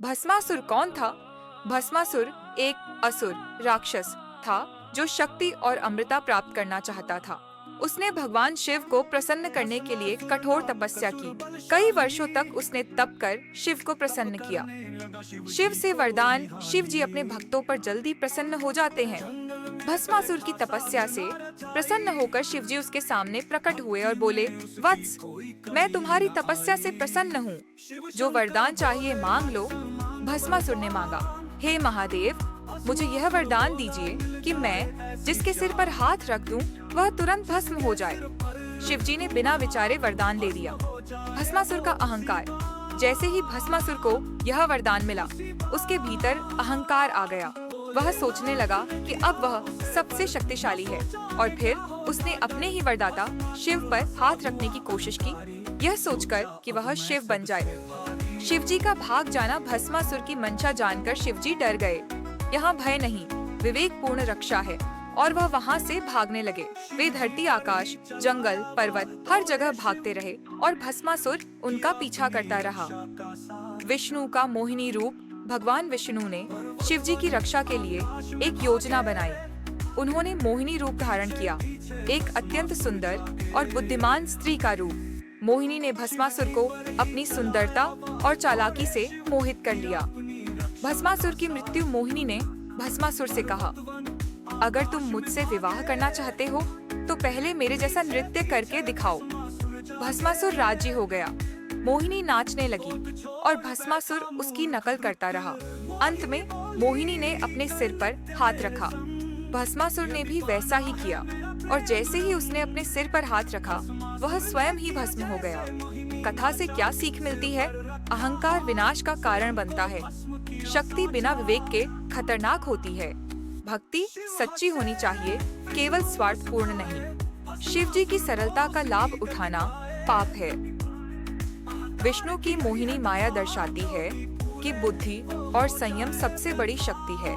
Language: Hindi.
भस्मासुर कौन था? भस्मासुर एक असुर राक्षस था जो शक्ति और अमृता प्राप्त करना चाहता था। उसने भगवान शिव को प्रसन्न करने के लिए कठोर तपस्या की। कई वर्षों तक उसने तप कर शिव को प्रसन्न किया। शिव से वरदान, शिव जी अपने भक्तों पर जल्दी प्रसन्न हो जाते हैं। भस्मासुर की तपस्या से प्रसन्न होकर शिव जी उसके सामने प्रकट हुए और बोले, वत्स, मैं तुम्हारी तपस्या से प्रसन्न हूँ। जो वरदान चाहिए मांग लो। भस्मासुर ने मांगा, हे महादेव, मुझे यह वरदान दीजिए कि मैं जिसके सिर पर हाथ रख दूं, वह तुरंत भस्म हो जाए। शिवजी ने बिना विचारे वरदान दे दिया। भस्मासुर का अहंकार। जैसे ही भस्मासुर को यह वरदान मिला, उसके भीतर अहंकार आ गया। वह सोचने लगा कि अब वह सबसे शक्तिशाली है और फिर उसने अपने ही वरदाता शिव पर हाथ रखने की कोशिश की, यह सोचकर कि वह शिव बन जाए। शिवजी का भाग जाना भस्मासुर की मंशा जानकर शिवजी डर गए। यहाँ भय नहीं, विवेकपूर्ण रक्षा है, और वह वहाँ से भागने लगे। वे धरती, आकाश, जंगल, पर्वत, हर जगह भागते रहे और भस्मासुर उनका पीछा करता रहा। विष्णु का मोहिनी रूप भगवान विष्णु ने शिवजी की रक्षा के लिए एक योजना बनाई। उन्होंने मोहिनी रूप धारण किया, एक अत्यंत सुंदर और बुद्धिमान स्त्री का रूप। मोहिनी ने भस्मासुर को अपनी सुंदरता और चालाकी से मोहित कर लिया। भस्मासुर की मृत्यु मोहिनी ने भस्मासुर से कहा, अगर तुम मुझसे विवाह करना चाहते हो तो पहले मेरे जैसा नृत्य करके दिखाओ। भस्मासुर राजी हो गया। मोहिनी नाचने लगी और भस्मासुर उसकी नकल करता रहा। अंत में मोहिनी ने अपने सिर पर हाथ रखा। भस्मासुर ने भी वैसा ही किया और जैसे ही उसने अपने सिर पर हाथ रखा, वह स्वयं ही भस्म हो गया। कथा से क्या सीख मिलती है? अहंकार विनाश का कारण बनता है। शक्ति बिना विवेक के खतरनाक होती है। भक्ति सच्ची होनी चाहिए, केवल स्वार्थपूर्ण नहीं। शिव जी की सरलता का लाभ उठाना पाप है। विष्णु की मोहिनी माया दर्शाती है कि बुद्धि और संयम सबसे बड़ी शक्ति है।